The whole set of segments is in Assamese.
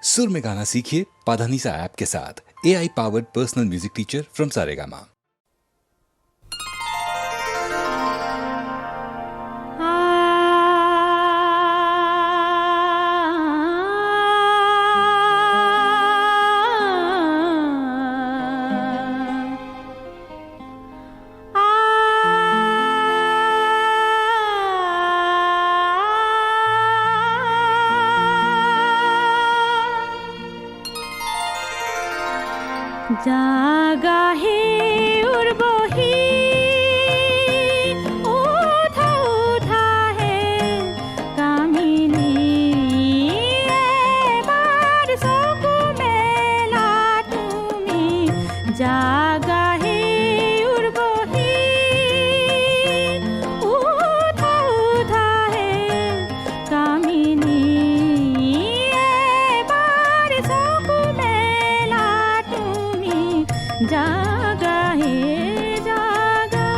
सुर में गाना सीखिए पाधानीसा ऐप के साथ। AI powered personal music teacher from Saregama. জাগা হে উর্বহী উঠা উঠা হে কামিনী এবার চকু মেলা তুমি জাগা হে উর্বহী উঠা উঠা হে কামিনী এবার চকু মেলা তুমি জাগা হে জাগা।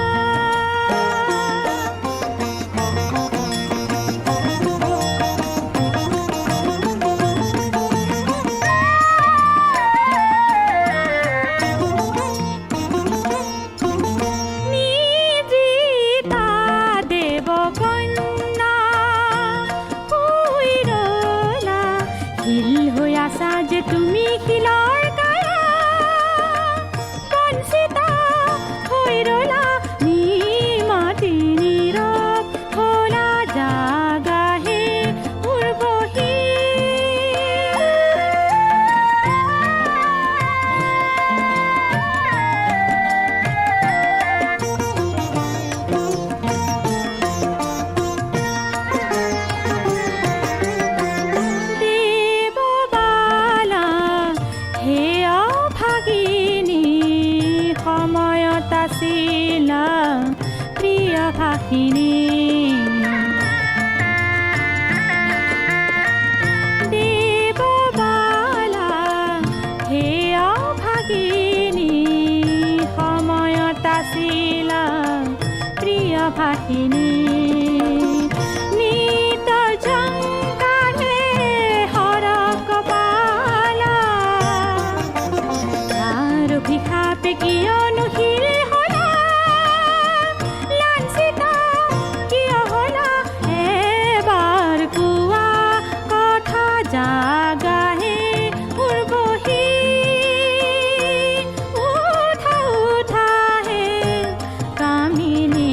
নিদ্রিতা দেবকন্যা শুই ৰলা, শিল হৈ আছা যে তুমি শিলৰ কায়া, বঞ্চিতা হৈ ৰলা নিমাতি নীৰৱ হলা জাগা হে উৰ্বশী। দেৱবালা হে অভাগিনী সময়ত আছিলা প্ৰিয় ভাষিনী। দেৱবালা হে অভাগিনী সময়ত আছিলা প্ৰিয় ভাষিনী। নিত জংকাৰে হৰ কপালা, তাৰ অভিশাপে কিয়নো শিল হলা, লাঞ্ছিতা কিয় হলা এবাৰ কোৱা কথা জাগা হে উৰ্বশী। উঠা উঠা হে কামিনী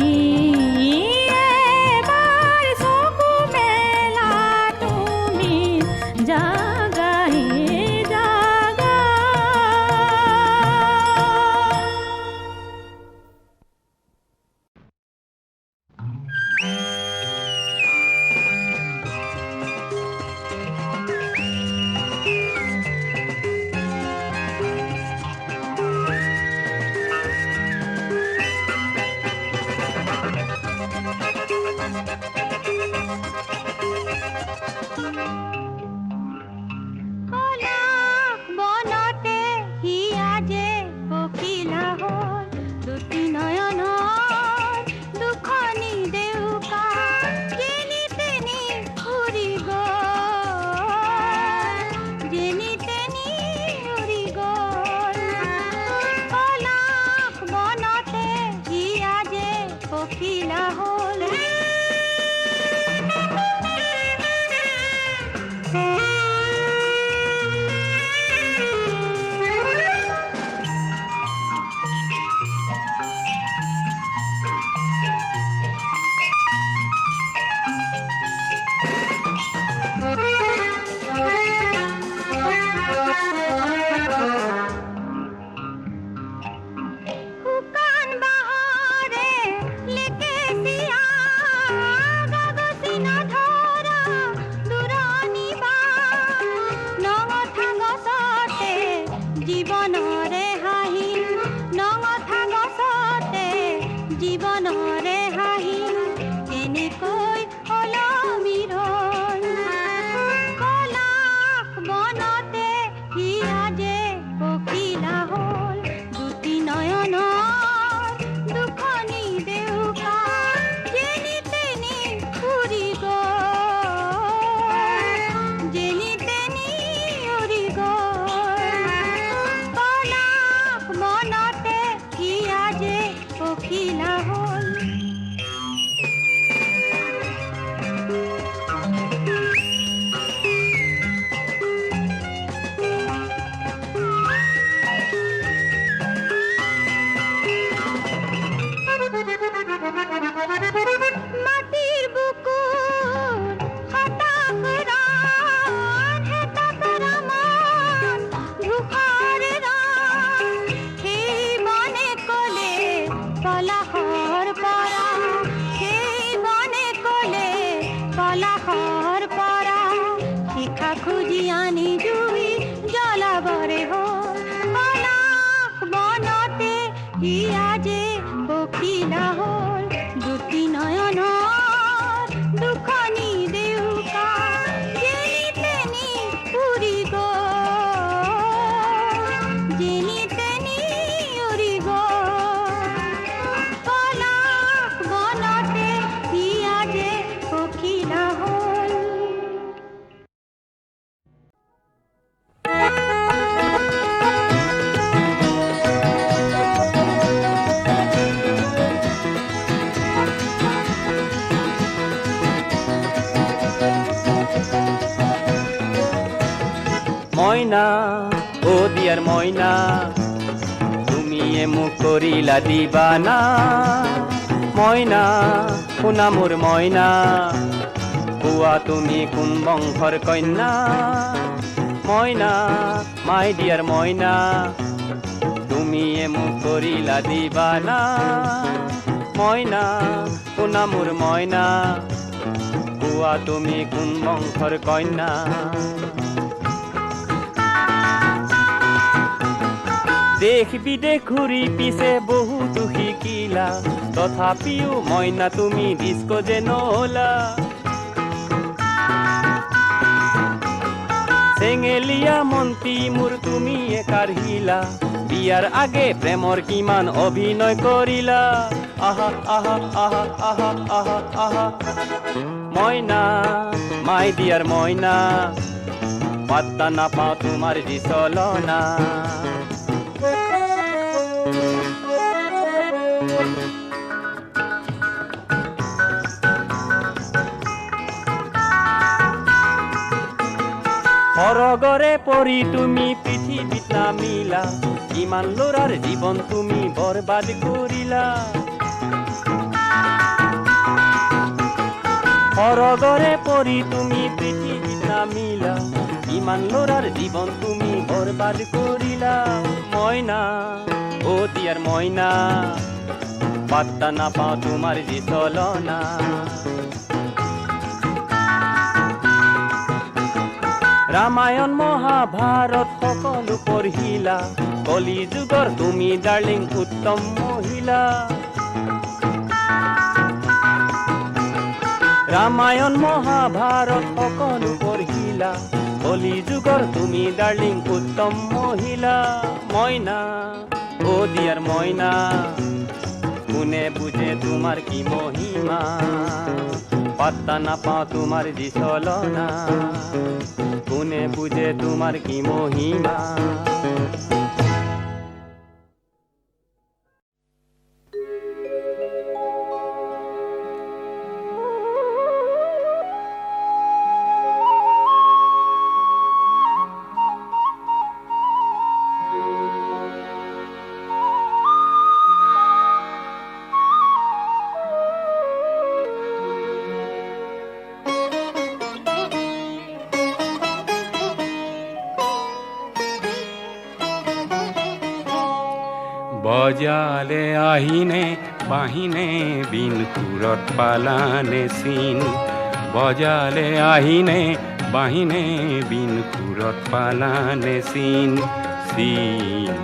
পখিলা হ'ল জ্যোতি নয়নৰ দুখনি দেউকা যেনি তেনি উৰি গ'ল যেনি তেনি উৰি গ'ল পলাশ বনতে হিয়া যে পখিলা হ'ল মইনা ও দিয়ার মইনা তুমি মোক করিলা দিবানা মইনা শুনা মোর মইনা কোৱা তুমি কোন বংশৰ কন্যা মইনা মাই দিয়াৰ মইনা তুমি মোক কৰিলা দিবানা মইনা শুনা মোৰ মইনা কোৱা তুমি কোন বংশৰ কন্যা দেশ বিদেশ ঘূৰি পিছে বহুতো শিকিলা তথাপিও মইনা তুমি ডিস্কো যে নহলা চেঙেলীয়া মন্ত্ৰী মোৰ তুমি কাঢ়িলা বিয়াৰ আগে প্ৰেমৰ কিমান অভিনয় কৰিলা আহা আহা আহা আহা আহা আহা মইনা মাই দিয়াৰ মইনা পাত্তা নাপাওঁ তোমাৰ যি চলনা সৰগৰে পৰি তুমি পৃথিৱীত নামিলা কিমান ল'ৰাৰ জীৱন তুমি বৰবাদ কৰিলা সৰগৰে পৰি তুমি পৃথিৱীত নামিলা কিমান ল'ৰাৰ জীৱন তুমি বৰবাদ কৰিলা মইনা ও দিয়াৰ মইনা পাত্তা নাপাওঁ তোমাৰ যি চলনা ৰামায়ণ মহাভাৰত সকলো পঢ়িলা কলি যুগৰ তুমি ডাৰ্লিং উত্তম মহিলা ৰামায়ণ মহাভাৰত সকলো পঢ়িলা কলি যুগৰ তুমি ডাৰ্লিং উত্তম মহিলা মইনা ও দিয়াৰ মইনা কোনে বুঝে তোমাৰ কি মহিমা পাত্তা নাপাওঁ তোমাৰ যি চলনা কোনে বুঝে তোমাৰ কি মহিমা বজালে আহিনে বাহিনে বিন সুৰত পালানে চিন বজালে আহিনে বাহিনে বিন সুৰত পালানে চিন চিন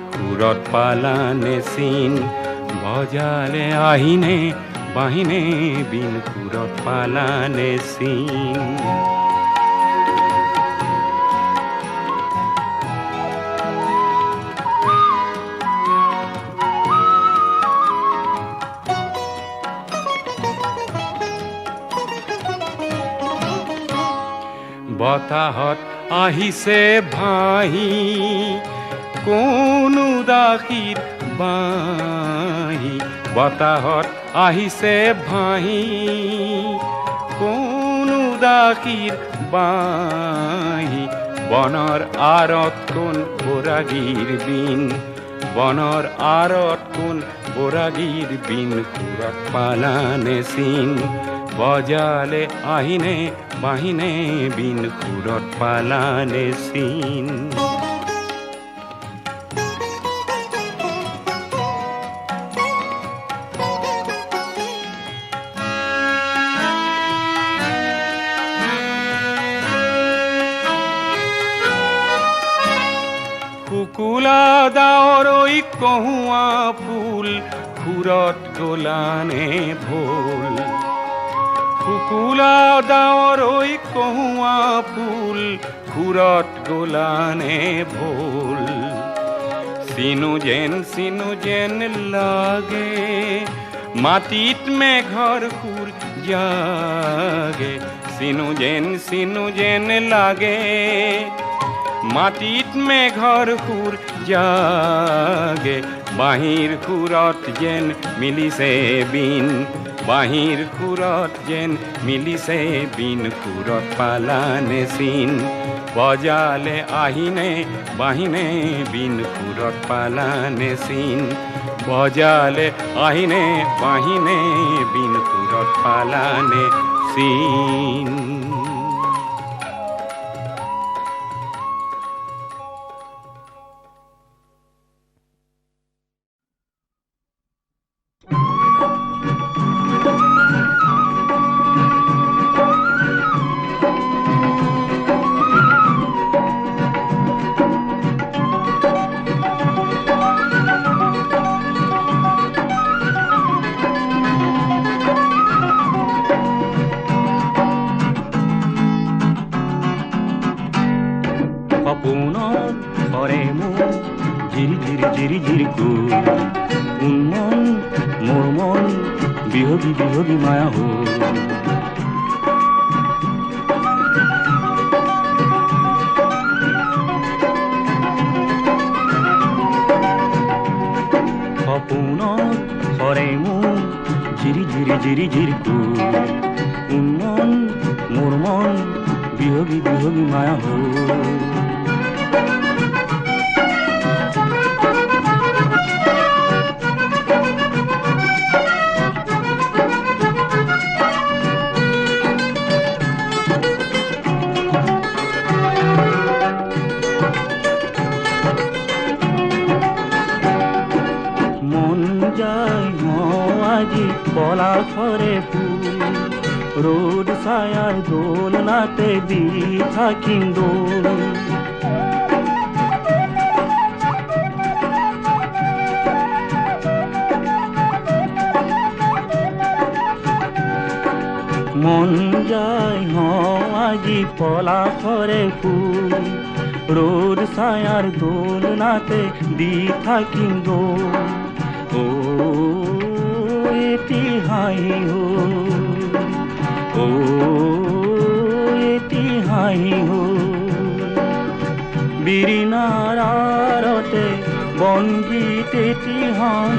সুৰত পালানে চিন বজালে আহিনে বাহিনে বিন সুৰত পালানে চিন বতাহত আহিছে ভাহি কোন উদাসীৰ বাঁহী বতাহত আহিছে ভাহি কোন উদাসীৰ বাঁহী বনৰ আঁৰত কোন বৰাগীৰ বিন বনৰ আঁৰত কোন বৰাগীৰ বিন সুৰত পালানে চিন বজালে আহিনে বাহিনে বিন সুৰত পালানে চিন শুকুলা ডাৱৰ ঐ কহুৱা ফুল খুৰত গলানে ভোল শুকুলা ডাৱৰ ঐ কহুৱা ফুল খুৰত গলানে ভোল চিনো যেন লাগে মাটিত মেঘৰ সুৰ জাগে চিনো যেন লাগে মাটিত মেঘৰ সুৰ জাগে বাঁহীৰ সুৰত যেন মিলিছে বিন বাঁহীৰ সুৰত যেন মিলিছে বিন সুৰত পালানে চিন বজালে আহিনে বাহিনে বিন সুৰত পালানে চিন বজালে আহিনে বাহিনে বিন সুৰত পালানে চিন সপোনত ধৰে মোৰ ঝিৰি কুল উন্মন মোৰ মন বিহগী মায়া হ'ল সপোনত ধৰে মোৰ ঝিৰি কুল উন্মন মোৰ মন বিহগী মায়া হ'ল পলাশৰে ফুল ৰোদ ছায়াৰ দোলনাতে দি থাকিম দোল মন যায় আজি পলাশৰে ফুল রোদ ছায়ার দোলনাতে দি থাকিম দোল ও এটি হাঁহি হ'ল ও এটি হাঁহি হ'ল বিৰিণাৰ আৰতে বনগীত এটি হাঁহ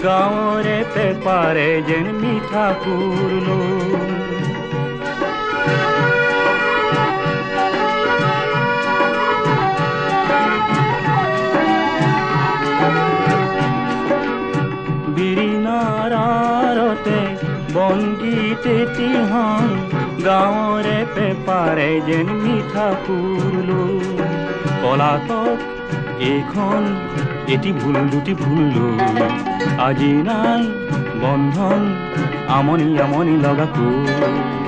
গাঁৱৰে পেপাৰে যেন মিঠা সুৰ লৈ বনগীত এটি হাঁহ গাঁৱৰে পেপাৰে যেন মিঠা সুৰ লৈ পলাতক এইখন এটি ভুল দুটি ভুল লৈ আজি নাই বন্ধন আমনি লগা কুল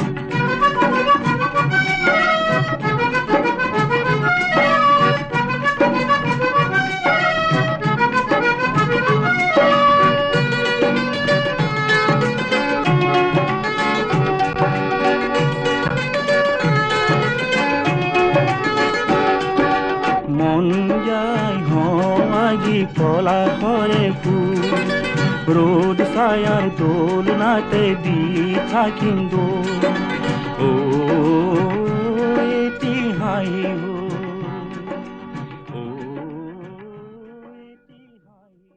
পলাশৰে ফুল রোদ ছায়ার দোলনাতে দি থাকিম দোল ও এটি হাঁহি হ'ল ও এটি হাঁহি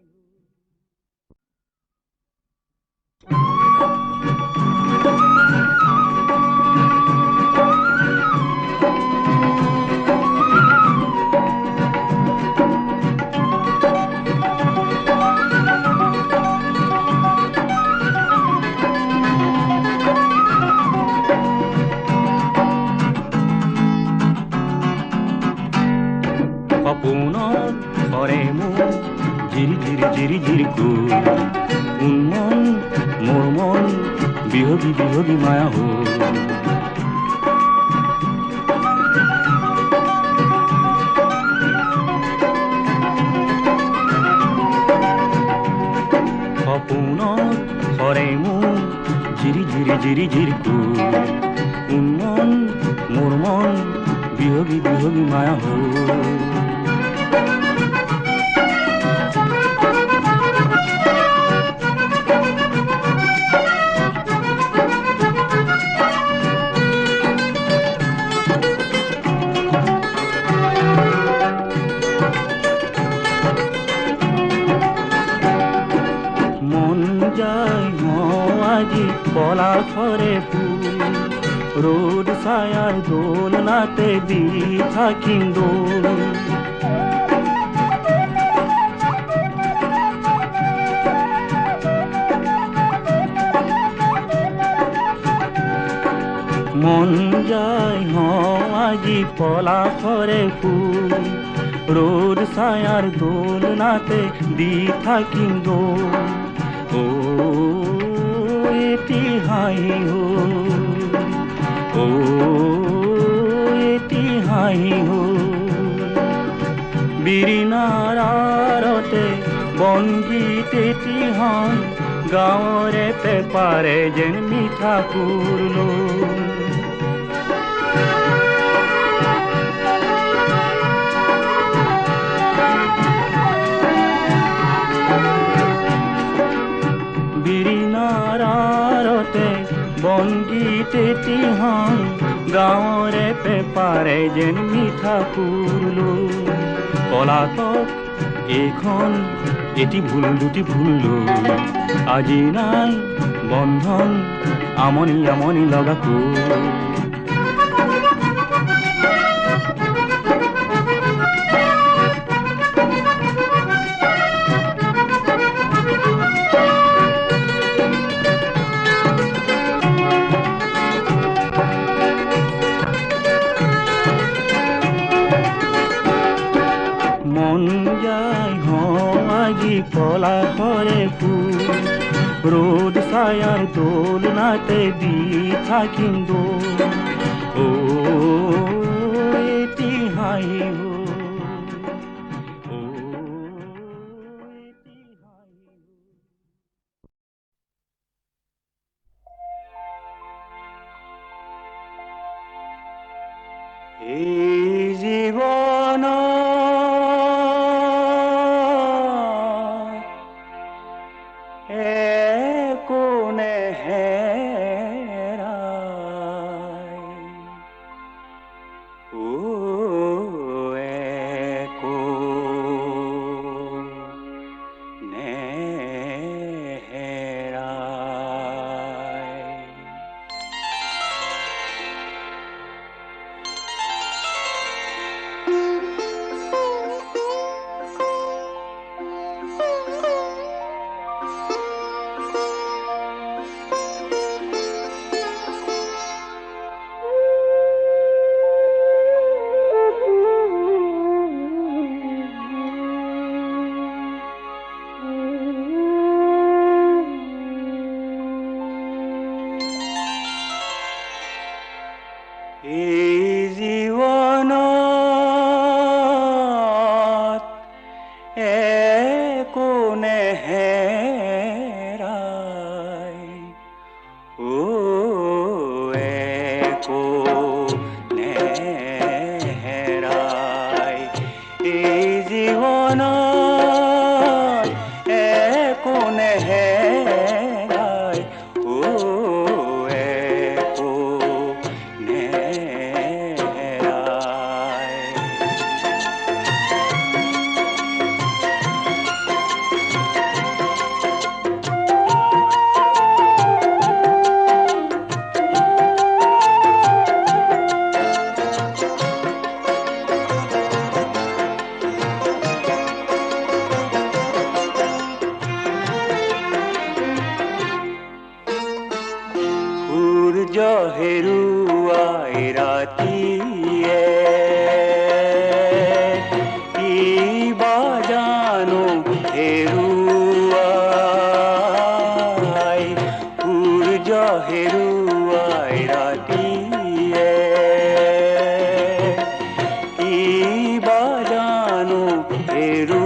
সপোনত ধৰে মোৰ ঝিৰি কুল উন্মন মোৰ মন বিহগী মায়া হ'ল সপোন জিরি জিরি কুল উন্মন মোর মন বিহগী বিহগী মায়া হল পলা ফরে ফুল রোড ছায়ার দোলনাতে দি থাকিম দোল মন যায় আজি পলা ফরে ফুল রোড ছায়ার দোলনাতে দি থাকিম দোল ও এটি হাই হো ও এটি হাই হো বিৰিণাৰতে বনগীত এটি হন গাঁৱৰে পেপাৰে যেন মিঠা কুৰলো বনগীত এটি হন গাঁৱৰে পেপাৰে যেন মিঠা কুৰলো পলাতক এইখন এটি ভুল দুটি ভুল আজি নাই বন্ধন আমনি আমনি লগা কুল পলা ফরে ফুল রোড ছায়ার দোলনাতে দি থাকিম দোল ও এটি হাই হো ও এটি হাই এই জীবন হেৰুৱাই ৰাতিয়ে কিবা জানো হেৰুৱাই সূৰ্য হেৰুৱাই ৰাতিয়ে কিবা জানো হেৰুৱাই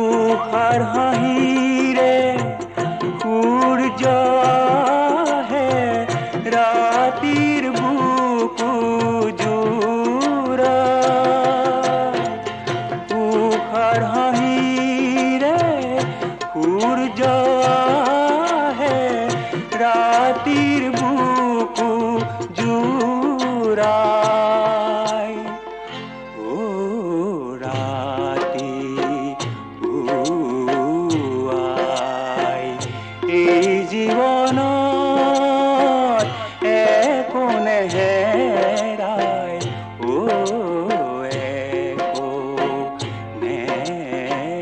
উষাৰ হাঁহিৰে উৰাই ও ৰাতি পুৱাই এই জীৱনত একো নেহেৰাই ও একো নেহেৰাই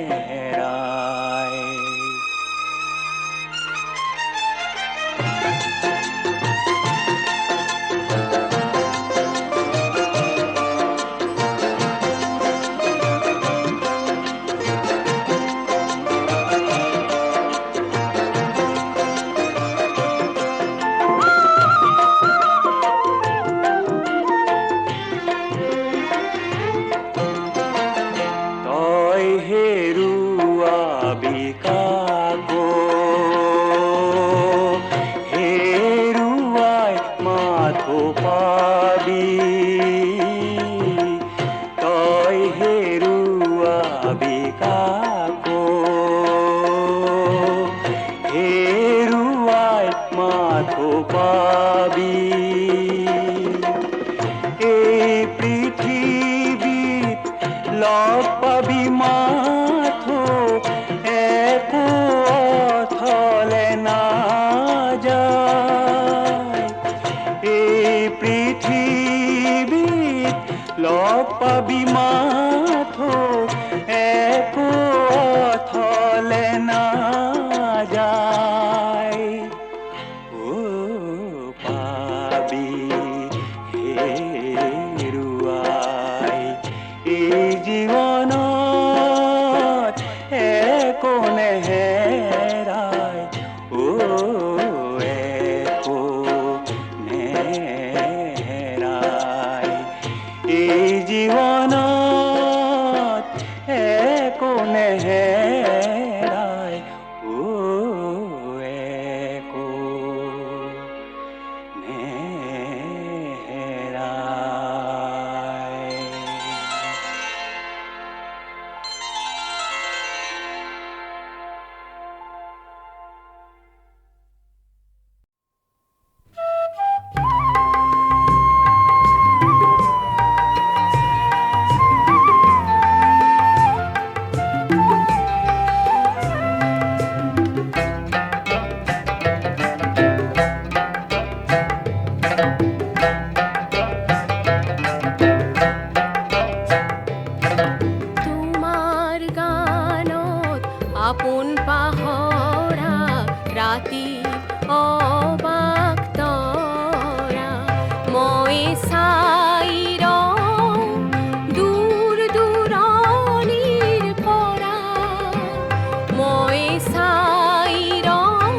তই হেৰুৱাবি কাকো হেৰুৱাই মাথো পাবি তই হেৰুৱাবি কাকো হেৰুৱাই মাথো পাবি এই পৃথিৱীত লগ পাবি মাথো একো অথলে নাযায় এই পৃথিৱীত লগ পাবি মাথো একো অথলে নাযায় ও পাবি হেৰুৱাই এই জীৱনত একো নেহেৰাই ও একো নেহেৰাই এই জীৱনত একো নেহেৰাই ও একো নেহেৰাই তোমাৰ গানত আপোন পাহৰা ৰাতি অবাক তৰা মই চাই ৰওঁ দূৰ দূৰণিৰ পৰা মই চাই ৰওঁ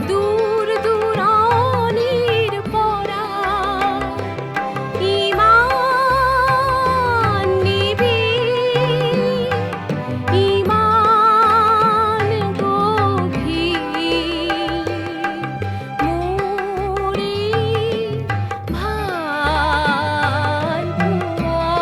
দূৰ দূৰণিৰ পৰা ইমান নিবিড় ইমান গভীৰ মোৰে ভাল পোৱা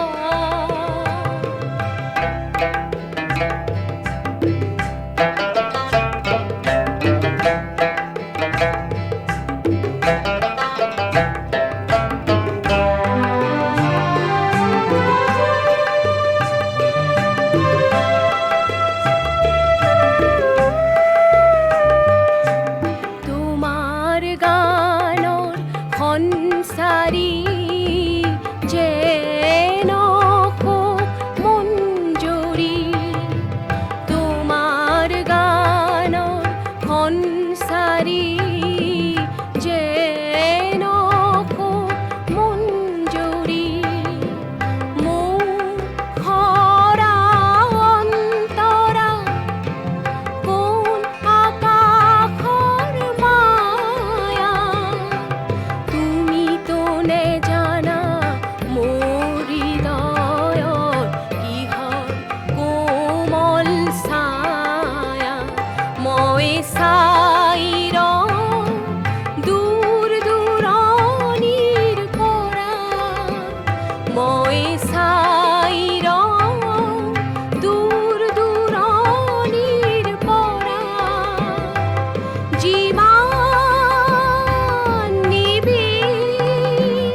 তোমাৰ গানৰ সঞ্চাৰী যেন মঞ্জুৰী তোমাৰ গানৰ সঞ্চাৰী যেন মঞ্জুৰী মোৰ খৰা অন্তৰা কোন আকাশৰ মায়া তুমি তো নেজানা মোৰ হৃদয়ত কিহৰ কোমল ছায়া মই চাই ৰওঁ দূৰ দূৰণিৰ পৰা মই চাই ৰওঁ দূৰ দূৰণিৰ পৰা যিমান নিবিড়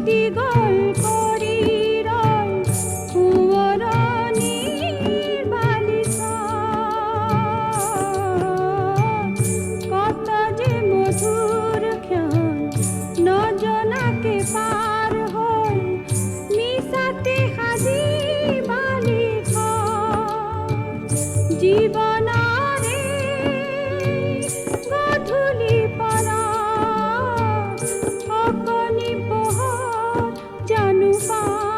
দীঘল করি রয় পুয়রনির বালিকা কত যে মধুর ক্ষণ নজনাকে পার হল মিশাতে হাজি বালিকা জীবনারে গধূলি পরা অকনি পোহর জানু পাময়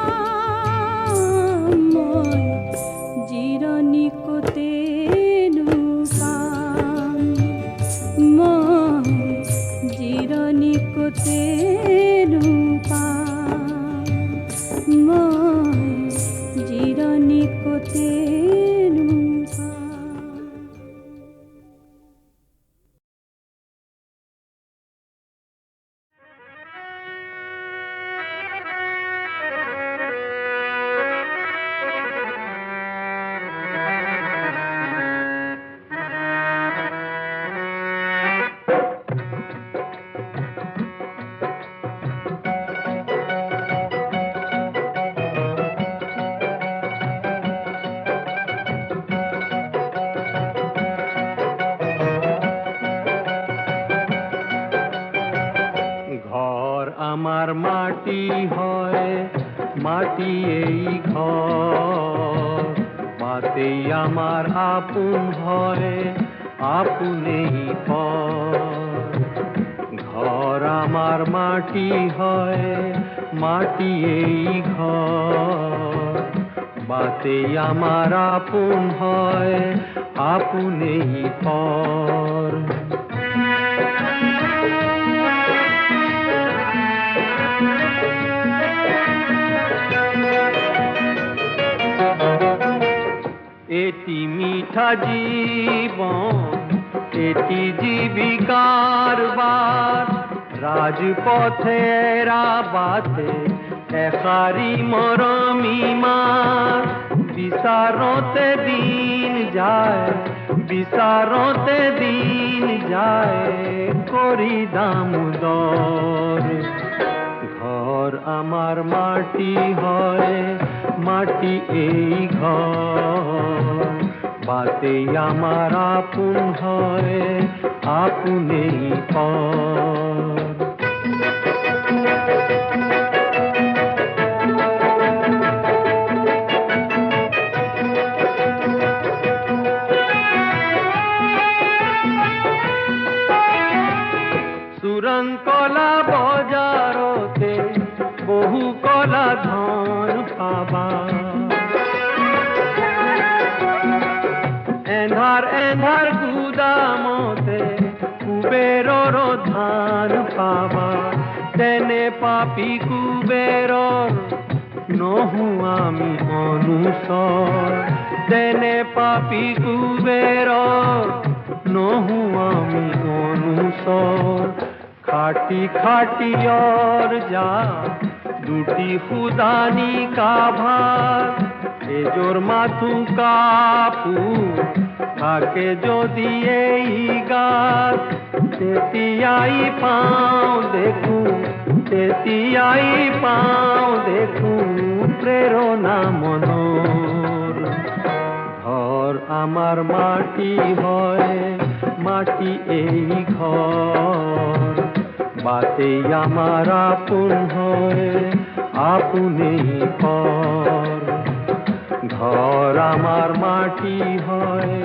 জিরনি কোতে নুপাম ময় জিরনি কোতে নুপাম ময় জিরনি কোতে নুপাম ঘর আমার মাটি হয়, মাটি এই ঘর, মাতেই আমার আপন হয়, আপনেই পর। ঘর আমার মাটি হয়, মাটি এই ঘর, বাতেই আমার আপন হয়, আপনেই পর। এটি মিঠা জীবন, এটি জীবিকার বার, রাজপথের আবাতে একারি মরমিমার। বিচারতে দিন যায়, বিচারতে দিন যায়, করি দামোদর। ঘর আমার মাটি হয়, মাটি এই ঘর, বাতেই আমার আপন হয়, আপনেই পর। সুরঙ্কলা বজারতে বহু কলা ধন পাবা, এন্ধার এন্ধার গুদামতে কুবেরর ধান পাবা। তেনে পাপি কুবেরর নহু আমি অনুসর, তেনে পাপি কুবেরর নহু আমি অনুসর। খাটি খাটিয়র যা দুটি খুদানি কাভার, এজোর মাথু কাপু থাকে যদি এই গাছ। তেতিয়াই পাও দেখু, তেতিয়াই পাও দেখু, প্রেরণা মনোর। ঘর আমার মাটি হয়, মাটি এই ঘর, বাতেই আমার আপন হয়, আপনেই পর। ঘর আমার মাটি হয়,